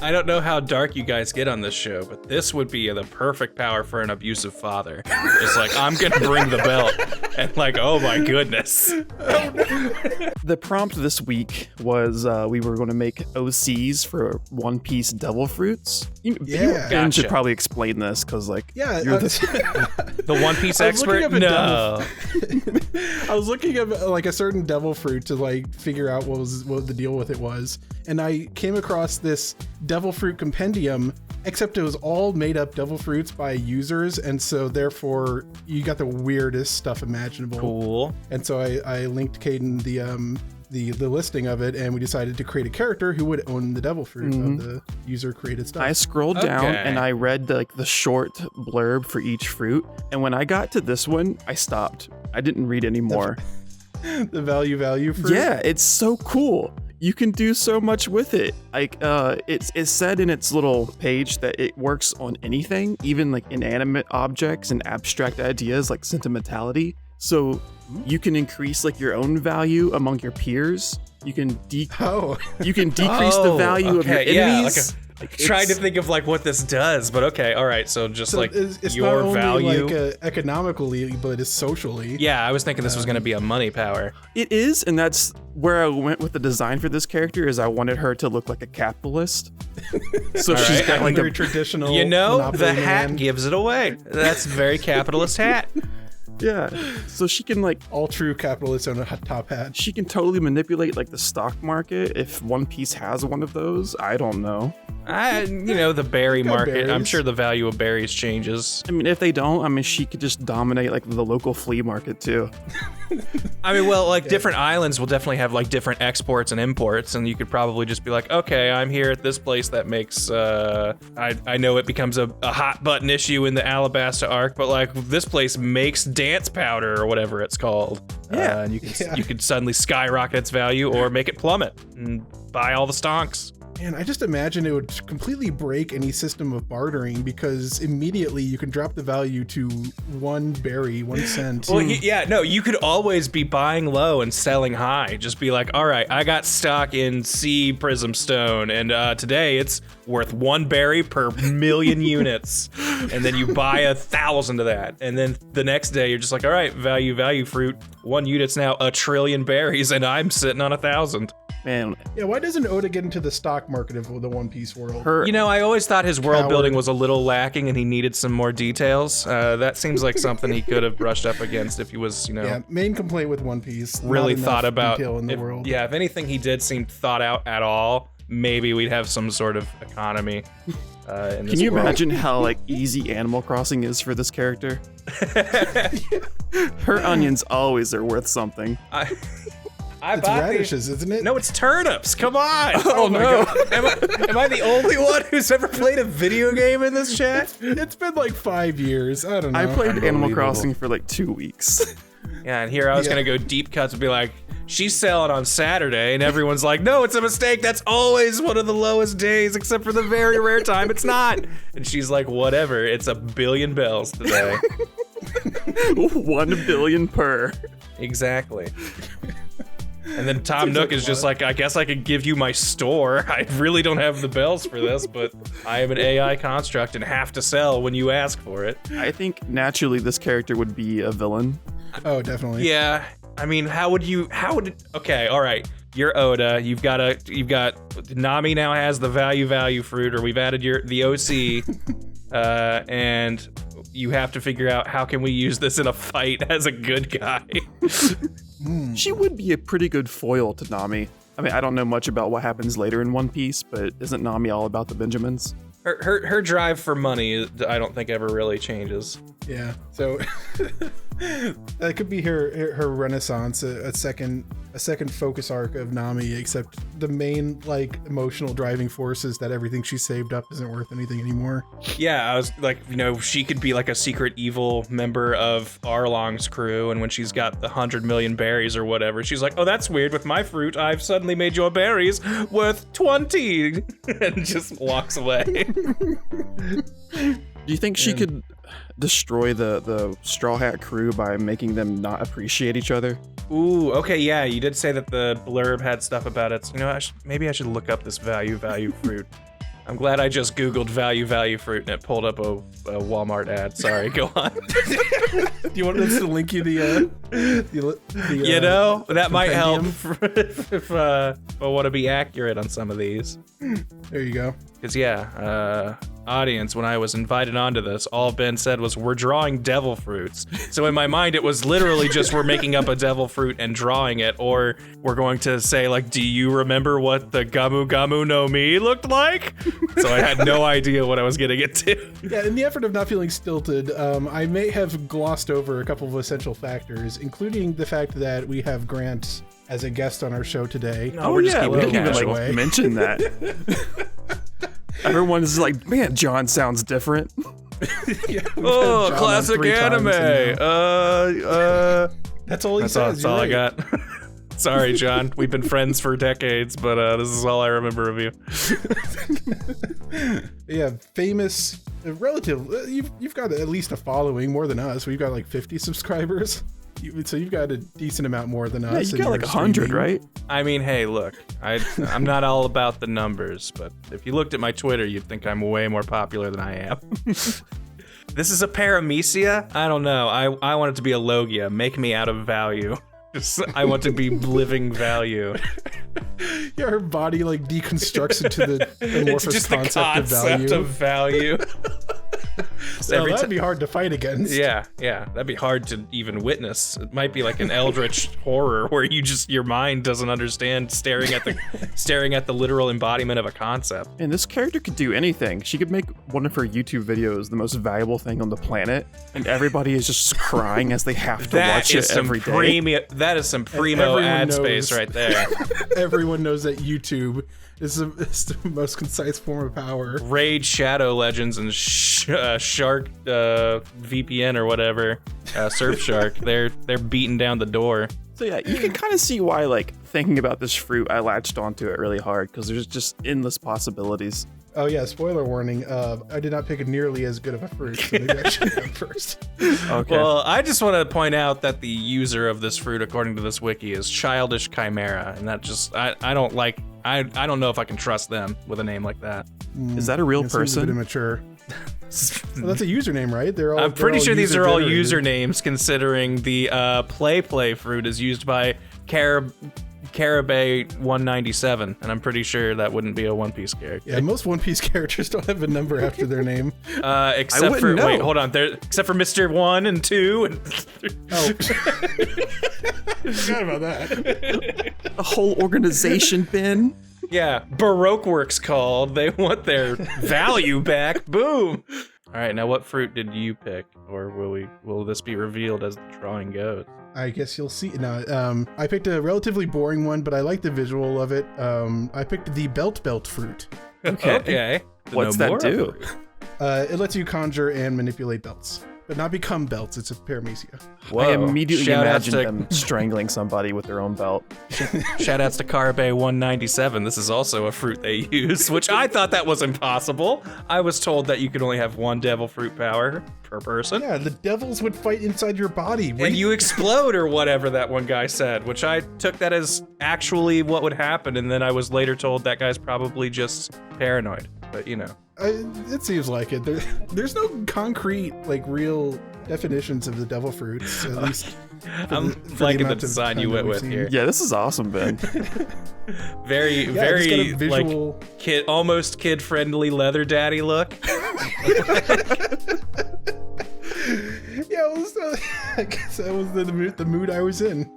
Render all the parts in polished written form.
I don't know how dark you guys get on this show, but this would be the perfect power for an abusive father. It's like, I'm gonna bring the belt, and like, oh my goodness. The prompt this week was we were going to make OCs for One Piece Devil Fruits. Ben Gotcha. should probably explain this because, like, Yeah, you're The One Piece expert? No. I was looking at like a certain devil fruit to like figure out what the deal with it was, and I came across this devil fruit compendium, except it was all made up devil fruits by users, and so therefore you got the weirdest stuff imaginable. Cool. And so I linked Kadin the listing of it, and we decided to create a character who would own the devil fruit of the user created stuff. I scrolled down and I read the short blurb for each fruit, and when I got to this one, I stopped. I didn't read anymore. The value fruit. Yeah, it's so cool. You can do so much with it. Like, it's said in its little page that it works on anything, even like inanimate objects and abstract ideas like sentimentality. So you can increase like your own value among your peers. You can decrease the value of your enemies. Trying to think of like what this does, but okay, all right. So just So like it's your not value. only like economically, but it's socially. Yeah, I was thinking this was going to be a money power. It is, and that's where I went with the design for this character. Is I wanted her to look like a capitalist. So All she's right. got like Very a traditional. You know, Monopoly the hat man. gives it away. That's a very capitalist hat. yeah. So she can like All true capitalists own a top hat. she can totally manipulate like the stock market if One Piece has one of those. I don't know. The berry got market. I'm berries. sure the value of berries changes. I mean, if they don't, I mean, she could just dominate like the local flea market too. I mean, well, like different islands will definitely have like different exports and imports, and you could probably just be like, okay, I'm here at this place that makes. I know it becomes a hot button issue in the Alabasta arc, but like this place makes dance powder or whatever it's called. Yeah. And you could suddenly skyrocket its value or make it plummet and buy all the stonks. Man, I just imagine it would completely break any system of bartering, because immediately you can drop the value to one berry, 1 cent. Well, you could always be buying low and selling high. Just be like, all right, I got stock in C Prism Stone, and today it's worth 1 berry per million units. And then you buy 1,000 of that. And then the next day you're just like, all right, value fruit. 1 unit's now 1 trillion berries, and I'm sitting on 1,000. Man, Yeah, why doesn't Oda get into the stock market of the One Piece world? I always thought his world Coward. building was a little lacking and he needed some more details. That seems like something he could have brushed up against if he was, Yeah, main complaint with One Piece. really not thought enough about. detail in the If, world. yeah, if anything he did seemed thought out at all, maybe we'd have some sort of economy. In this can you world. imagine how like easy Animal Crossing is for this character? Her onions always are worth something. I It's bought radishes, isn't it? No, it's turnips. Come on. Oh, my no. God. Am I the only one who's ever played a video game in this chat? It's been like 5 years. I don't know. I played Animal Unbelievable. Crossing for like 2 weeks. Yeah, and here I was Yeah. gonna go deep cuts and be like, she's selling on Saturday, and everyone's like, no, it's a mistake. That's always one of the lowest days, except for the very rare time it's not. And she's like, whatever, it's 1 billion bells today. 1 billion per. Exactly. And then Tom Seems Nook like a is just lot. like, I guess I could give you my store. I really don't have the bells for this, but I am an AI construct and have to sell when you ask for it. I think naturally this character would be a villain. Oh, definitely. Yeah, I mean, okay, all right. You're Oda. You've got Nami now has the value fruit, or we've added the OC, and you have to figure out how can we use this in a fight as a good guy. She would be a pretty good foil to Nami. I mean, I don't know much about what happens later in One Piece, but isn't Nami all about the Benjamins? Her drive for money, I don't think ever really changes. Yeah. So that could be her renaissance, a second focus arc of Nami, except the main like emotional driving force is that everything she saved up isn't worth anything anymore. Yeah, I was like, she could be like a secret evil member of Arlong's crew, and when she's got the 100 million berries or whatever, she's like, oh, that's weird. With my fruit, I've suddenly made your berries worth 20, and just walks away. Do you think she could destroy the Straw Hat crew by making them not appreciate each other? Ooh, okay, yeah, you did say that the blurb had stuff about it. So, maybe I should look up this value fruit. I'm glad I just Googled value fruit and it pulled up a Walmart ad. Sorry, go on. Do you want us to link you the You know, that might help compendium? if I want to be accurate on some of these. There you go. Because, audience, when I was invited onto this, all Ben said was, we're drawing devil fruits. So in my mind, it was literally just we're making up a devil fruit and drawing it, or we're going to say, like, do you remember what the Gamu Gamu no Mi looked like? So I had no idea what I was getting into. Yeah, in the effort of not feeling stilted, I may have glossed over a couple of essential factors, including the fact that we have Grant as a guest on our show today. No, we're just keeping we it didn't casual. even mention that. Everyone's like, man, John sounds different. Yeah, we've had Oh, John on classic 3 times anime. now. That's all he That's says. all I you're right. got. Sorry, John. We've been friends for decades, but this is all I remember of you. Yeah, famous, relative. You've got at least a following, more than us. We've got like 50 subscribers. So you've got a decent amount more than us. Yeah, you and got like you're 100, streaming. right? I mean, hey, look, I'm not all about the numbers, but if you looked at my Twitter, you'd think I'm way more popular than I am. This is a paramecia? I don't know. I want it to be a logia. Make me out of value. I want to be living value. Yeah, her body like deconstructs into the amorphous It's just the concept of value. So Every that'd ti- be hard to fight against. Yeah, that'd be hard to even witness. It might be like an eldritch horror where your mind doesn't understand staring at the literal embodiment of a concept. And this character could do anything. She could make one of her YouTube videos the most valuable thing on the planet, and everybody is just crying as they have to watch it every day. That is some primo everyone ad knows. space right there. Everyone knows that YouTube is the most concise form of power. Raid Shadow Legends and Shark VPN or whatever, Surfshark. They're beating down the door. So yeah, you can kind of see why, like, thinking about this fruit, I latched onto it really hard, because there's just endless possibilities. Oh yeah, spoiler warning. I did not pick nearly as good of a fruit, so maybe I should go first. Okay. Well, I just want to point out that the user of this fruit, according to this wiki, is Childish Chimera, and that just I don't like. I don't know if I can trust them with a name like that. Is that a real It seems a bit person? immature. Well, that's a username, right? I'm pretty sure these are all user-generated. usernames, considering the play fruit is used by Carabay 197, and I'm pretty sure that wouldn't be a One Piece character. Yeah, most One Piece characters don't have a number after their name. Except wouldn't for know. wait, hold on. Except for Mr. 1 and 2 and 3. Oh, forgot about that. A whole organization, Ben? Yeah, Baroque Works called. They want their value back. Boom. All right, now what fruit did you pick, or will this be revealed as the drawing goes? I guess you'll see. No, I picked a relatively boring one, but I like the visual of it. I picked the belt fruit. Okay. What's No that more do? of it. It lets you conjure and manipulate belts, but not become belts. It's a paramecia. Whoa. I immediately Shout-outs imagine them strangling somebody with their own belt. Shoutouts to Carabay 197. This is also a fruit they use, which I thought that was impossible. I was told that you could only have one devil fruit power per person. Yeah, the devils would fight inside your body. And you explode or whatever that one guy said, which I took that as actually what would happen, and then I was later told that guy's probably just paranoid. But you know. It seems like it. There's no concrete, like, real definitions of the devil fruits, at least. I'm for liking the amount of design time you that went we've with seen. here. Yeah, this is awesome, Ben. Very, Yeah, very it's got a visual. like almost kid-friendly leather daddy look. Yeah, I guess that was the mood I was in.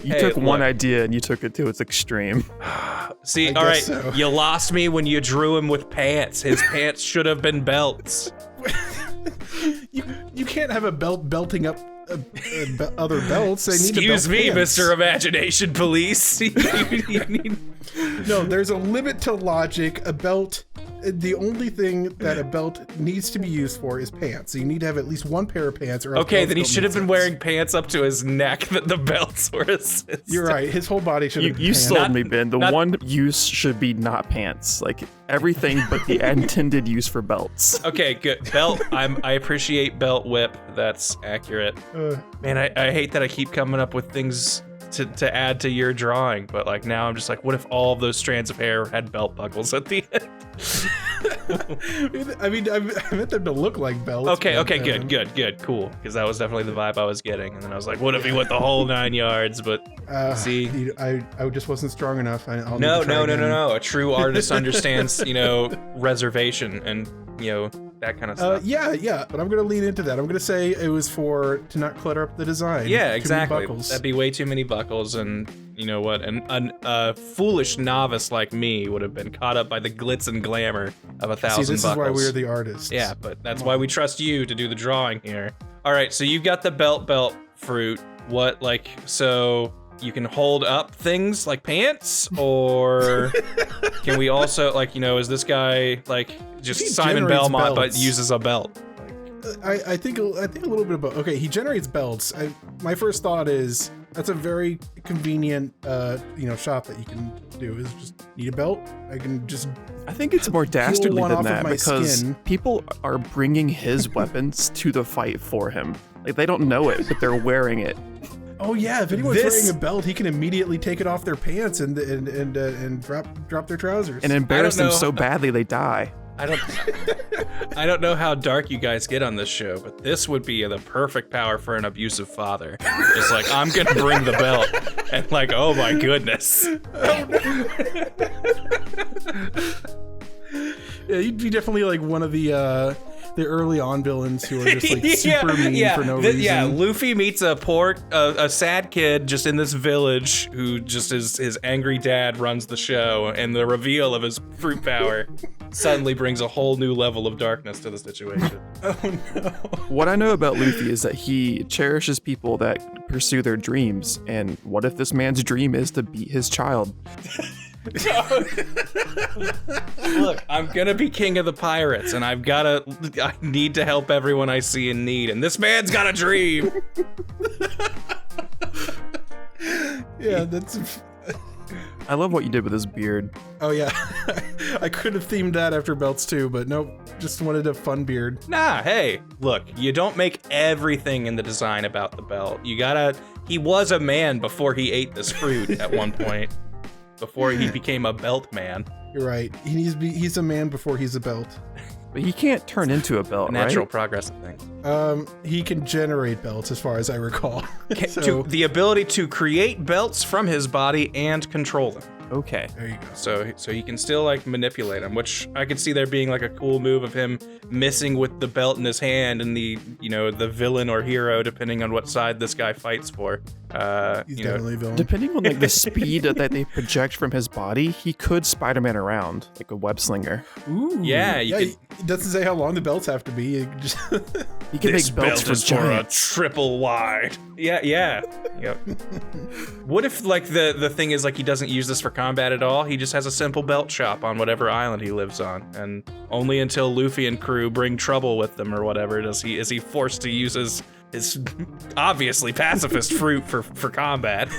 You Hey, took one look. idea and you took it to its extreme. See, I all right, guess so. you lost me when you drew him with pants. His pants should have been belts. You can't have a belt belting up other belts. They need to Excuse belt me, pants. Mr. Imagination Police. You need- No, there's a limit to logic. A belt, the only thing that a belt needs to be used for is pants. So you need to have at least one pair of pants. Or else Okay, belts then he don't should make have been sense. wearing pants up to his neck that the belts were assisted. You're right. His whole body should have been You pants. sold me, Ben. The not- one use should be not pants. Like, everything but the intended use for belts. Okay, good. Belt, I appreciate belt whip. That's accurate. Man, I hate that I keep coming up with things to add to your drawing, but like now I'm just like, what if all of those strands of hair had belt buckles at the end? I mean, I meant them to look like belts. Okay, but, good, cool. Because that was definitely the vibe I was getting. And then I was like, what if he went the whole 9 yards? But see, I just wasn't strong enough. I'll no. need to try again. A true artist understands, reservation and that kind of stuff. Yeah. But I'm gonna lean into that. I'm gonna say it was to not clutter up the design. Yeah, Too many exactly. buckles. That'd be way too many buckles, and you know what? A foolish novice like me would have been caught up by the glitz and glamour of 1,000 buckles. See, this is why we're the artists. Yeah, but that's why we trust you to do the drawing here. All right, so you've got the belt fruit. What, so you can hold up things like pants, or can we also, is this guy just Simon Belmont but uses a belt? I think a little bit about. Okay, he generates belts. My first thought is that's a very convenient shop that you can do is just need a belt. I think it's more dastardly one than off of that my because skin. people are bringing his weapons to the fight for him. Like they don't know it, but they're wearing it. Oh yeah, if anyone's wearing a belt, he can immediately take it off their pants and drop their trousers and embarrass them so badly they die. I don't know how dark you guys get on this show, but this would be the perfect power for an abusive father. Just like, I'm gonna bring the belt, and oh my goodness. Yeah, you'd be definitely one of the early on villains who are just super mean for no reason. Yeah, Luffy meets a sad kid just in this village who just his angry dad runs the show, and the reveal of his fruit power suddenly brings a whole new level of darkness to the situation. Oh no. What I know about Luffy is that he cherishes people that pursue their dreams, and what if this man's dream is to beat his child? Look, I'm gonna be king of the pirates, and I need to help everyone I see in need, and this man's got a dream. Yeah, that's. I love what you did with his beard. Oh yeah, I could have themed that after belts too, but nope, just wanted a fun beard. Nah, hey, look, you don't make everything in the design about the belt. He was a man before he ate this fruit at one point. Before he became a belt man. You're right. He's a man before he's a belt. But he can't turn into a belt, Natural right? progress of things. He can generate belts, as far as I recall. The ability to create belts from his body and control them. Okay. There you go. So he can still manipulate them, which I could see there being a cool move of him missing with the belt in his hand and the villain or hero, depending on what side this guy fights for. He's definitely a villain. Depending on the speed that they project from his body, he could Spider-Man around like a web slinger. Ooh. Yeah, It doesn't say how long the belts have to be. He can make belts for giants. A triple wide. Yeah. Yep. What if the thing is he doesn't use this for combat at all? He just has a simple belt shop on whatever island he lives on, and only until Luffy and crew bring trouble with them or whatever is he forced to use his obviously pacifist fruit for combat.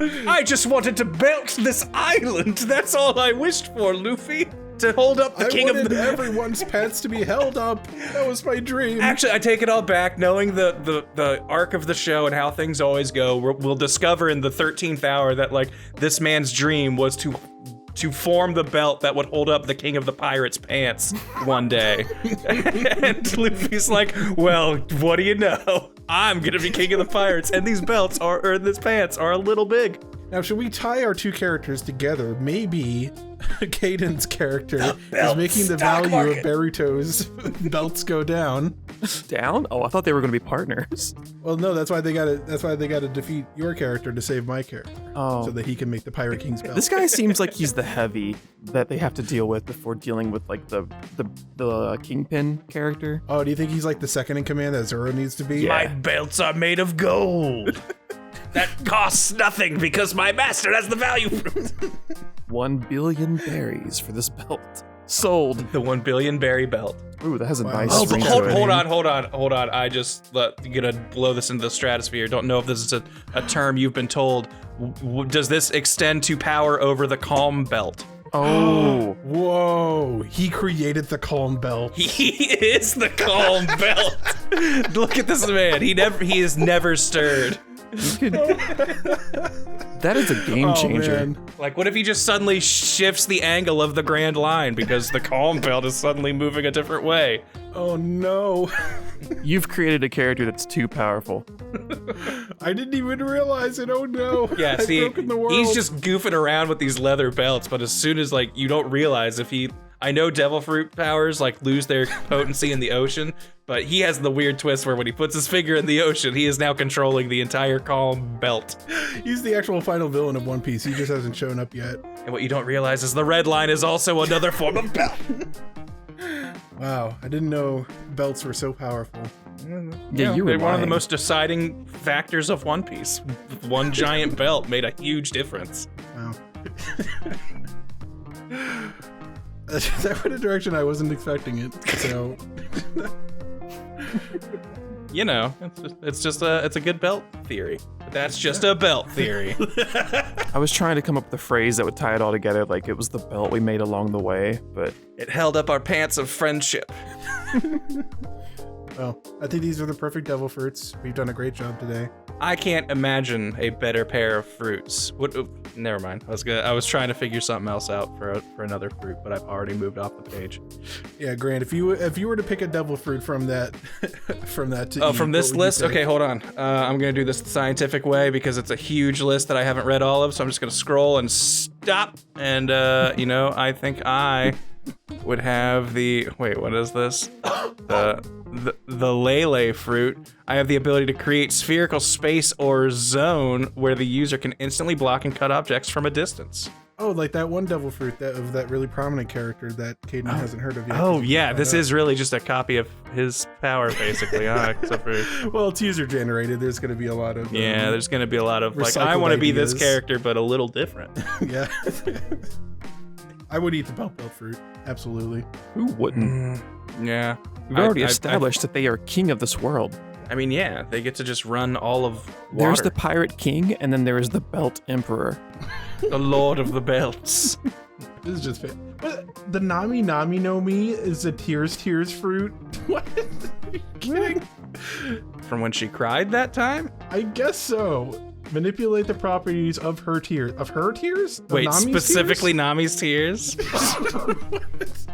I just wanted to belt this island. That's all I wished for, Luffy. To hold up the king of the... everyone's pants to be held up. That was my dream. Actually, I take it all back. Knowing the arc of the show and how things always go, we'll discover in the 13th hour that this man's dream was to form the belt that would hold up the king of the pirates' pants one day. And Luffy's like, well, what do you know? I'm gonna be king of the pirates, and these pants are a little big. Now, should we tie our two characters together? Maybe Kadin's character is making the value of Boruto's belts go down. Down? Oh, I thought they were going to be partners. Well, no, that's why they gotta defeat your character to save my character. Oh. So that he can make the Pirate King's belt. This guy seems like he's the heavy that they have to deal with before dealing with the Kingpin character. Oh, do you think he's the second in command that Zoro needs to be? Yeah. My belts are made of gold. That costs nothing because my master has the value. 1 billion berries for this belt. Sold. The 1 billion berry belt. Ooh, that has a Wow. nice ring to it. Hold on. I just gonna blow this into the stratosphere. Don't know if this is a term you've been told. Does this extend to power over the calm belt? Oh. Whoa, he created the calm belt. He is the calm belt. Look at this man. He is never stirred. You could. That is a game changer. Man. Like, what if he just suddenly shifts the angle of the Grand Line because the calm belt is suddenly moving a different way? Oh no. You've created a character that's too powerful. I didn't even realize it. Oh no. Yeah, I've see, broken the world. he's just goofing around with these leather belts, but as soon as, like, you don't realize if he... I know devil fruit powers, like, lose their potency in the ocean, but he has the weird twist where when he puts his finger in the ocean, he is now controlling the entire calm belt. He's the actual final villain of One Piece. He just hasn't shown up yet. And what you don't realize is the red line is also another form of belt. Wow, I didn't know belts were so powerful. Yeah, you were They're one of the lying. most deciding factors of One Piece. One giant belt made a huge difference. Wow. That went a direction I wasn't expecting it. So You know, it's a good belt theory. But that's just a belt theory. I was trying to come up with a phrase that would tie it all together, like it was the belt we made along the way, but It held up our pants of friendship. well, I think these are the perfect devil fruits. We've done a great job today. I can't imagine a better pair of fruits. Never mind. I was trying to figure something else out for another fruit, but I've already moved off the page. Yeah, Grant, if you were to pick a devil fruit from that from this list? Okay, hold on. I'm gonna do this the scientific way because it's a huge list that I haven't read all of, so I'm just gonna scroll and stop. And I think I would have the what is this? The Lele fruit. I have the ability to create spherical space or zone where the user can instantly block and cut objects from a distance. Oh, like that one devil fruit of that really prominent character that Kadin hasn't heard of yet. Oh yeah, this is really just a copy of his power, basically. Except for Well, it's user generated. There's going to be a lot of there's gonna be a lot of like, recycled I want to be this ideas. character, but a little different. Yeah. I would eat the belt fruit. Absolutely. who wouldn't? Yeah, We've already established that they are king of this world. I mean, yeah, they get to just run all of water. There's the pirate king, and then there is the belt emperor. the Lord of the Belts. This is just fit. But the Nami Nami no Mi is a tears fruit. What? Are you kidding? From when she cried that time? I guess so. Manipulate the properties of her tears. Of her tears? Of Wait, Nami's specifically Nami's tears? tears?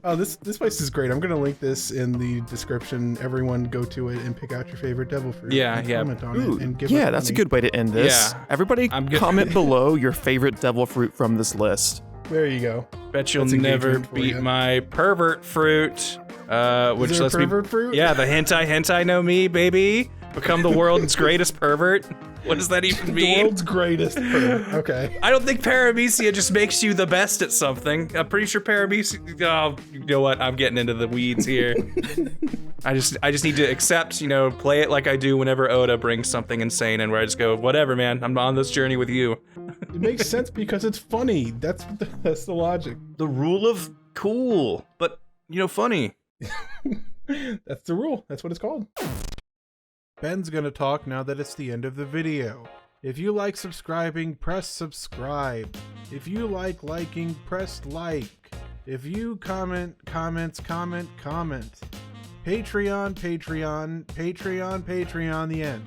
Oh, this place is great. I'm gonna link this in the description. Everyone go to it and pick out your favorite devil fruit. Yeah, and yeah. Comment on Ooh, it and give yeah, us that's a money. good way to end this. Yeah. Everybody I'm good. comment below your favorite devil fruit from this list. There you go. Bet you'll That's never engagement for beat you. my pervert fruit. Which Is there a lets pervert me. fruit? Yeah, the hentai know me, baby. Become the world's greatest pervert. What does that even The mean? world's greatest pervert. Okay. I don't think paramecia just makes you the best at something. I'm pretty sure paramecia. Oh, you know what? I'm getting into the weeds here. I just need to accept, play it like I do whenever Oda brings something insane, and where I just go, whatever, man. I'm on this journey with you. It makes sense because it's funny. That's the logic. The rule of cool, but funny. That's the rule. That's what it's called. Ben's gonna talk now that it's the end of the video. If you like subscribing, press subscribe. If you like liking, press like. If you comment. Patreon, the end.